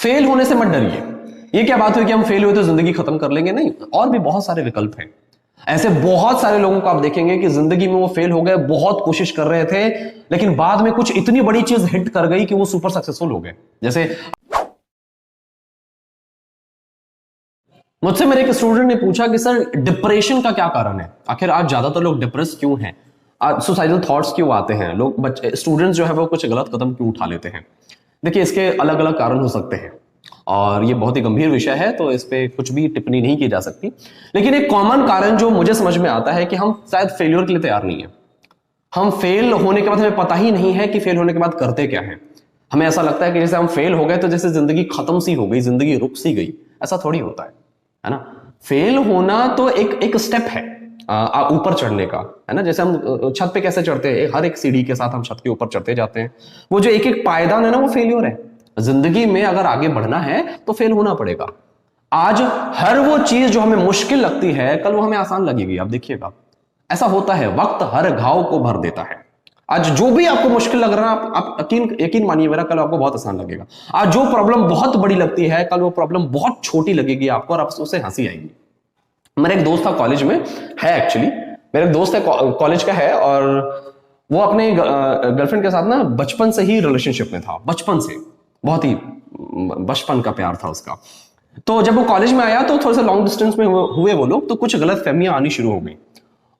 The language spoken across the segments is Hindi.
फेल होने से मत डरिए। ये क्या बात हुई कि हम फेल हुए तो जिंदगी खत्म कर लेंगे? नहीं, और भी बहुत सारे विकल्प हैं। ऐसे बहुत सारे लोगों को आप देखेंगे कि जिंदगी में वो फेल हो गए, बहुत कोशिश कर रहे थे, लेकिन बाद में कुछ इतनी बड़ी चीज हिट कर गई कि वो सुपर सक्सेसफुल हो गए। जैसे मुझसे मेरे एक स्टूडेंट ने पूछा कि सर डिप्रेशन का क्या कारण है, आखिर आज ज्यादातर लोग डिप्रेस क्यों हैं, सुसाइडल थॉट्स क्यों आते हैं, लोग बच्चे स्टूडेंट्स जो है वो कुछ गलत कदम क्यों उठा लेते हैं। देखिए, इसके अलग अलग कारण हो सकते हैं और ये बहुत ही गंभीर विषय है, तो इस पे कुछ भी टिप्पणी नहीं की जा सकती। लेकिन एक कॉमन कारण जो मुझे समझ में आता है कि हम शायद फेल्योर के लिए तैयार नहीं है। हम फेल होने के बाद हमें पता ही नहीं है कि फेल होने के बाद करते क्या है। हमें ऐसा लगता है कि जैसे हम फेल हो गए तो जैसे जिंदगी खत्म सी हो गई, जिंदगी रुक सी गई। ऐसा थोड़ी होता है ना। फेल होना तो एक स्टेप है ऊपर चढ़ने का, है ना। जैसे हम छत पे कैसे चढ़ते हैं, हर एक सीढ़ी के साथ हम छत के ऊपर चढ़ते जाते हैं। वो जो एक एक पायदान है ना, वो फेल्योर है। जिंदगी में अगर आगे बढ़ना है तो फेल होना पड़ेगा। आज हर वो चीज जो हमें मुश्किल लगती है, कल वो हमें आसान लगेगी। आप देखिएगा, ऐसा होता है, वक्त हर घाव को भर देता है। आज जो भी आपको मुश्किल लग रहा है, आप यकीन मानिए मेरा, कल आपको बहुत आसान लगेगा। आज जो प्रॉब्लम बहुत बड़ी लगती है, कल वो प्रॉब्लम बहुत छोटी लगेगी आपको और आपसे उसे हंसी आएगी। मेरा एक दोस्त था कॉलेज में, है एक्चुअली मेरा एक दोस्त है, कॉलेज का है, और वो अपने गर्लफ्रेंड के साथ ना बचपन से ही रिलेशनशिप में था। बचपन से, बहुत ही बचपन का प्यार था उसका। तो जब वो कॉलेज में आया तो थोड़ा सा लॉन्ग डिस्टेंस में हुए वो लोग, तो कुछ गलत फहमियां आनी शुरू हो गई।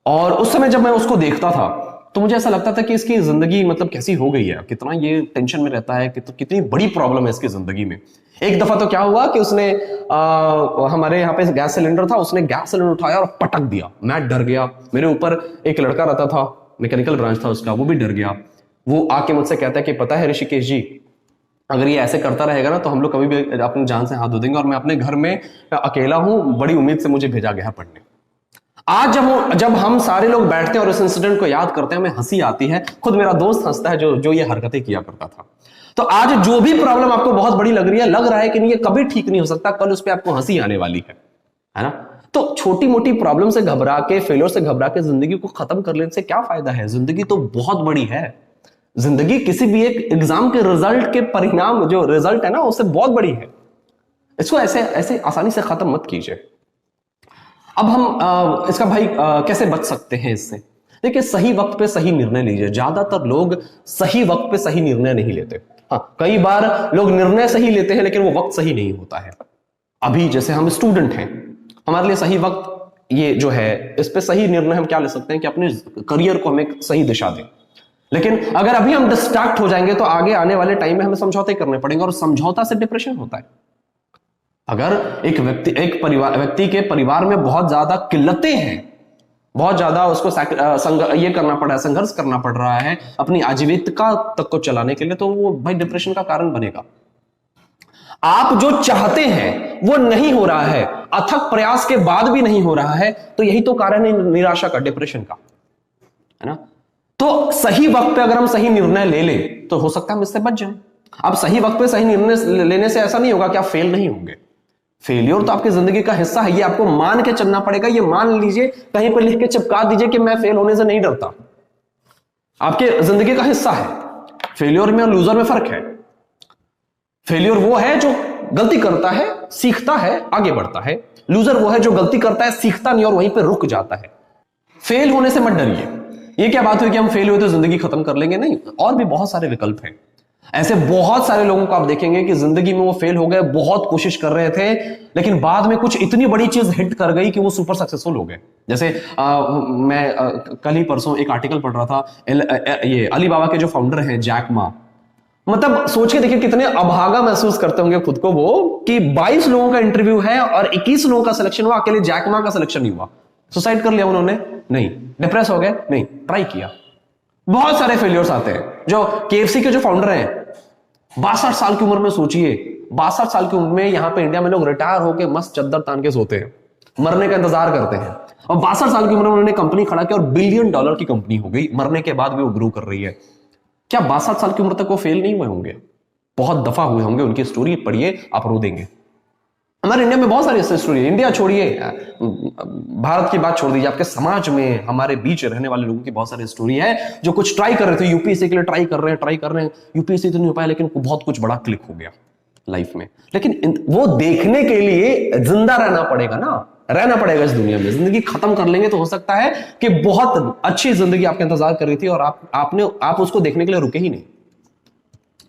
और उस समय जब मैं उसको देखता था तो मुझे ऐसा लगता था कि इसकी जिंदगी मतलब कैसी हो गई है, कितना ये टेंशन में रहता है, कितनी बड़ी प्रॉब्लम है इसकी जिंदगी में। एक दफा तो क्या हुआ कि उसने हमारे यहाँ पे गैस सिलेंडर था, उसने गैस सिलेंडर उठाया और पटक दिया। मैं डर गया। मेरे ऊपर एक लड़का रहता था, मैकेनिकल ब्रांच था उसका, वो भी डर गया। वो आके मुझसे कहता है कि पता है ऋषिकेश जी, अगर ये ऐसे करता रहेगा ना तो हम लोग कभी भी अपनी जान से हाथ धो देंगे, और मैं अपने घर में अकेला हूं, बड़ी उम्मीद से मुझे भेजा गया पढ़ने। आज जब हम सारे लोग बैठते हैं और इस इंसिडेंट को याद करते हैं, हमें हंसी आती है। खुद मेरा दोस्त हंसता है जो ये हरकतें किया करता था। तो आज जो भी प्रॉब्लम आपको बहुत बड़ी लग रही है, लग रहा है कि नहीं ये कभी ठीक नहीं हो सकता, कल उस पर आपको हंसी आने वाली है ना। तो छोटी मोटी प्रॉब्लम से घबरा के, फेलियर से घबरा के जिंदगी को खत्म कर लेने से क्या फायदा है? जिंदगी तो बहुत बड़ी है। जिंदगी किसी भी एक एग्जाम के रिजल्ट के परिणाम, जो रिजल्ट है ना, उससे बहुत बड़ी है। इसको ऐसे आसानी से खत्म मत कीजिए। अब हम इसका भाई कैसे बच सकते हैं इससे? देखिए, सही वक्त पे सही निर्णय लीजिए। ज्यादातर लोग सही वक्त पे सही निर्णय नहीं लेते। हाँ, कई बार लोग निर्णय सही लेते हैं लेकिन वो वक्त सही नहीं होता है। अभी जैसे हम स्टूडेंट हैं, हमारे लिए सही वक्त ये जो है, इस पे सही निर्णय हम क्या ले सकते हैं कि अपने करियर को हमें सही दिशा दें। लेकिन अगर अभी हम डिस्ट्रैक्ट हो जाएंगे तो आगे आने वाले टाइम में हमें समझौते करने पड़ेंगे, और समझौता से डिप्रेशन होता है। अगर एक व्यक्ति के परिवार में बहुत ज्यादा किल्लतें हैं, बहुत ज्यादा उसको ये करना पड़ रहा है, संघर्ष करना पड़ रहा है अपनी आजीविका तक को चलाने के लिए, तो वो भाई डिप्रेशन का कारण बनेगा। आप जो चाहते हैं वो नहीं हो रहा है, अथक प्रयास के बाद भी नहीं हो रहा है, तो यही तो कारण है निराशा का, डिप्रेशन का, है ना। तो सही वक्त पे अगर हम सही निर्णय ले ले तो हो सकता है हम इससे बच जाएं। अब सही वक्त पे सही निर्णय लेने से ऐसा नहीं होगा कि आप फेल नहीं होंगे। फेलियर तो आपकी जिंदगी का हिस्सा है, ये आपको मान के चलना पड़ेगा। ये मान लीजिए, कहीं पर लिख के चिपका दीजिए कि मैं फेल होने से नहीं डरता। आपके जिंदगी का हिस्सा है। फेलियर में और लूजर में फर्क है। फेलियर वो है जो गलती करता है, सीखता है, आगे बढ़ता है। लूजर वो है जो गलती करता है, सीखता नहीं और वहीं पर रुक जाता है। फेल होने से मत डरिए। ये क्या बात हुई कि हम फेल हुए तो जिंदगी खत्म कर लेंगे? नहीं, और भी बहुत सारे विकल्प हैं। ऐसे बहुत सारे लोगों को आप देखेंगे कि जिंदगी में वो फेल हो गए, बहुत कोशिश कर रहे थे, लेकिन बाद में कुछ इतनी बड़ी चीज हिट कर गई कि वो सुपर सक्सेसफुल हो गए। जैसे मैं कल ही परसों एक आर्टिकल पढ़ रहा था, ये अलीबाबा के जो फाउंडर हैं जैक मा, मतलब सोच के देखिए कितने अभागा महसूस करते होंगे खुद को वो, कि 22 लोगों का इंटरव्यू है और 21 लोगों का सिलेक्शन हुआ, अकेले जैक मा का सिलेक्शन नहीं हुआ। सुसाइड कर लिया उन्होंने? नहीं। डिप्रेस हो गए? नहीं, ट्राई किया। बहुत सारे फेलियर्स आते हैं। जो केएफसी के जो फाउंडर हैं, 62 साल की उम्र में, सोचिए 62 साल की उम्र में यहां पे इंडिया में लोग रिटायर होकर मस्त चद्दर तान के सोते हैं, मरने का इंतजार करते हैं, और 62 साल की उम्र में उन्होंने कंपनी खड़ा किया और $1 बिलियन की कंपनी हो गई। मरने के बाद भी वो ग्रो कर रही है। क्या 62 साल की उम्र तक वो फेल नहीं हुए होंगे? बहुत दफा हुए होंगे। उनकी स्टोरी पढ़िए, आप रो देंगे। हमारे इंडिया में बहुत सारी ऐसी स्टोरी है। इंडिया छोड़िए, भारत की बात छोड़ दीजिए, आपके समाज में हमारे बीच रहने वाले लोगों की बहुत सारी स्टोरी है जो कुछ ट्राई कर रहे थे, यूपीएससी के लिए ट्राई कर रहे हैं, यूपीएससी तो नहीं हो पाया, लेकिन बहुत कुछ बड़ा क्लिक हो गया। लाइफ में, लेकिन वो देखने के लिए जिंदा रहना पड़ेगा ना, रहना पड़ेगा इस दुनिया में। जिंदगी खत्म कर लेंगे तो हो सकता है कि बहुत अच्छी जिंदगी आपका इंतजार कर रही थी और आप उसको देखने के लिए रुके ही नहीं।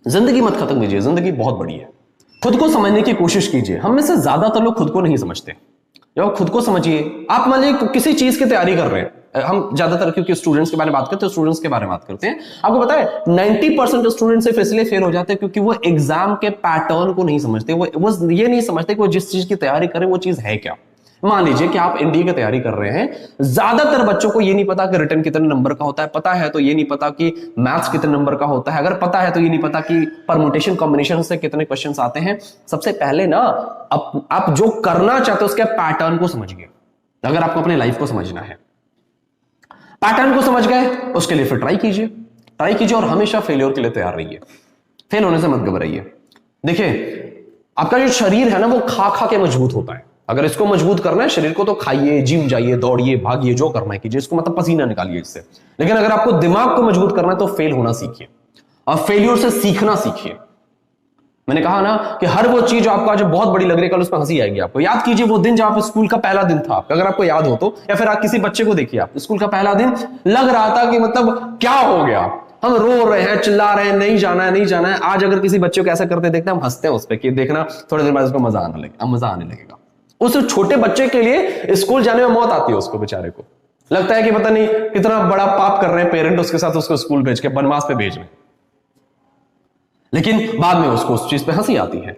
जिंदगी मत खत्म कीजिए, जिंदगी बहुत बड़ी है। खुद को समझने की कोशिश कीजिए। हम में से ज्यादातर लोग खुद को नहीं समझते। जब खुद को समझिए, आप मान लीजिए किसी चीज की तैयारी कर रहे हैं, हम ज्यादातर क्योंकि स्टूडेंट्स के बारे में बात करते हैं, स्टूडेंट्स के बारे में बात करते हैं। आपको पता है 90% स्टूडेंट सिर्फ इसलिए फेल हो जाते हैं क्योंकि वो एग्जाम के पैटर्न को नहीं समझते। वो ये नहीं समझते कि वो जिस चीज की तैयारी करें वो चीज है क्या। मान लीजिए कि आप एनडीए की तैयारी कर रहे हैं, ज्यादातर बच्चों को ये नहीं पता कि रिटर्न कितने नंबर का होता है, पता है तो ये नहीं पता कि मैथ्स कितने नंबर का होता है, अगर पता है तो ये नहीं पता कि परम्यूटेशन कॉम्बिनेशन से कितने क्वेश्चंस आते हैं। सबसे पहले ना आप जो करना चाहते हो उसके पैटर्न को समझिए। अगर आपको अपने लाइफ को समझना है, पैटर्न को समझ गए, उसके लिए फिर ट्राई कीजिए और हमेशा फेलियर के लिए तैयार रहिए। फेल होने से मत घबराइए। देखिए आपका जो शरीर है ना वो खा खा के मजबूत होता है। अगर इसको मजबूत करना है शरीर को तो खाइए, जिम जाइए, दौड़िए, भागिए, जो करना है कीजिए, इसको मतलब पसीना निकालिए इससे। लेकिन अगर आपको दिमाग को मजबूत करना है तो फेल होना सीखिए और फेलियर से सीखना सीखिए। मैंने कहा ना कि हर वो चीज आपको आज बहुत बड़ी लग रही है, कल उसमें हंसी आएगी आपको। याद कीजिए वो दिन जब आप स्कूल का पहला दिन था, अगर आपको याद हो तो, या फिर आप किसी बच्चे को देखिए, आप स्कूल का पहला दिन लग रहा था कि मतलब क्या हो गया, हम रो रहे हैं, चिल्ला रहे हैं, नहीं जाना है, नहीं जाना है। आज अगर किसी बच्चे को ऐसा करते देखते हैं, हम हंसते हैं उस पर कि देखना थोड़ी देर बाद उसको मजा आने लगेगा। उस छोटे बच्चे के लिए स्कूल जाने में मौत आती है, उसको बेचारे को लगता है कि पता नहीं कितना बड़ा पाप कर रहे हैं पेरेंट उसके साथ, उसको स्कूल भेज के बनवास पे भेज रहे हैं। लेकिन बाद में उसको उस चीज पे हंसी आती है।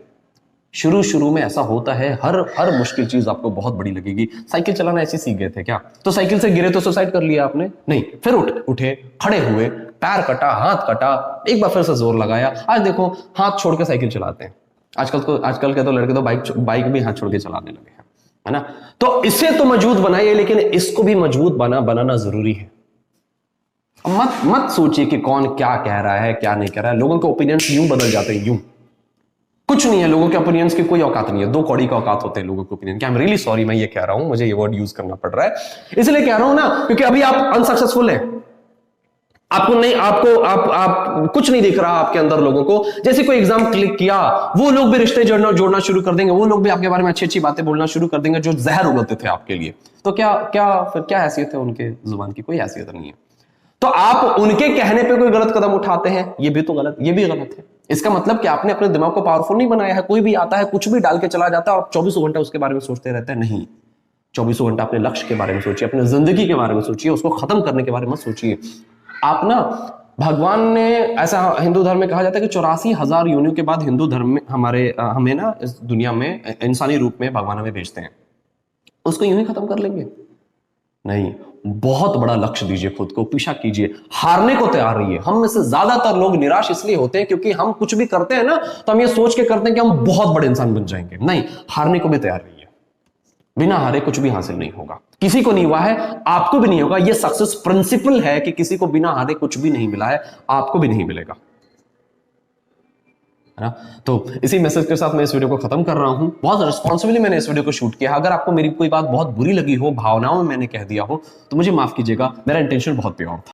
शुरू में ऐसा होता है, हर मुश्किल चीज आपको बहुत बड़ी लगेगी। साइकिल चलाना ऐसे सीख गए थे क्या? तो साइकिल से गिरे तो सुसाइड कर लिया आपने? नहीं, फिर उठे, खड़े हुए, पैर कटा, हाथ कटा, एक बार फिर से जोर लगाया। आज देखो हाथ छोड़ के साइकिल चलाते हैं। आजकल के तो लड़के तो बाइक भी हाथ छोड़ के चलाने लगे हैं, है ना। तो इसे तो मजबूत बनाइए, लेकिन इसको भी मजबूत बनाना जरूरी है। मत सोचिए कि कौन क्या कह रहा है, क्या नहीं कह रहा है। लोगों के ओपिनियंस यूं बदल जाते हैं, यूं। कुछ नहीं है, लोगों के ओपिनियंस की कोई औकात नहीं है। 2 कौड़ी का औकात होते हैं लोगों के opinion. I am really sorry, मैं ये कह रहा हूं, मुझे ये वर्ड यूज करना पड़ रहा है, इसलिए कह रहा हूं ना, क्योंकि अभी आप अनसक्सेसफुल हैं। आप कुछ नहीं दिख रहा आपके अंदर लोगों को। जैसे कोई एग्जाम क्लिक किया, वो लोग भी रिश्ते जोड़ना शुरू कर देंगे, वो लोग भी आपके बारे में अच्छी बातें बोलना शुरू कर देंगे जो जहर उगलते थे आपके लिए। तो क्या हैसियत है उनके जुबान की? कोई हैसियत नहीं है। तो आप उनके कहने पे कोई गलत कदम उठाते हैं, ये भी गलत है। इसका मतलब कि आपने अपने दिमाग को पावरफुल नहीं बनाया है। कोई भी आता है, कुछ भी डाल के चला जाता है और 24 घंटा उसके बारे में सोचते रहते हैं। नहीं, 24 घंटा अपने लक्ष्य के बारे में सोचिए, अपने जिंदगी के बारे में सोचिए, उसको खत्म करने के बारे में सोचिए। आप ना, भगवान ने, ऐसा हिंदू धर्म में कहा जाता है कि 84,000 योनियों के बाद हिंदू धर्म में हमें ना इस दुनिया में इंसानी रूप में भगवान हमें भेजते हैं। उसको यूं ही खत्म कर लेंगे? नहीं, बहुत बड़ा लक्ष्य दीजिए, खुद को पीछा कीजिए, हारने को तैयार रहिए। हम में से ज्यादातर लोग निराश इसलिए होते हैं क्योंकि हम कुछ भी करते हैं ना तो हम ये सोच के करते हैं कि हम बहुत बड़े इंसान बन जाएंगे। नहीं, हारने को भी तैयार रहिए। बिना हारे कुछ भी हासिल नहीं होगा, किसी को नहीं हुआ है, आपको भी नहीं होगा। ये सक्सेस प्रिंसिपल है कि किसी को बिना हारे कुछ भी नहीं मिला है, आपको भी नहीं मिलेगा, है ना। तो इसी मैसेज के साथ मैं इस वीडियो को खत्म कर रहा हूं। बहुत रिस्पॉन्सिबली मैंने इस वीडियो को शूट किया। अगर आपको मेरी कोई बात बहुत बुरी लगी हो, भावनाओं में मैंने कह दिया हो, तो मुझे माफ कीजिएगा, मेरा इंटेंशन बहुत प्योर था।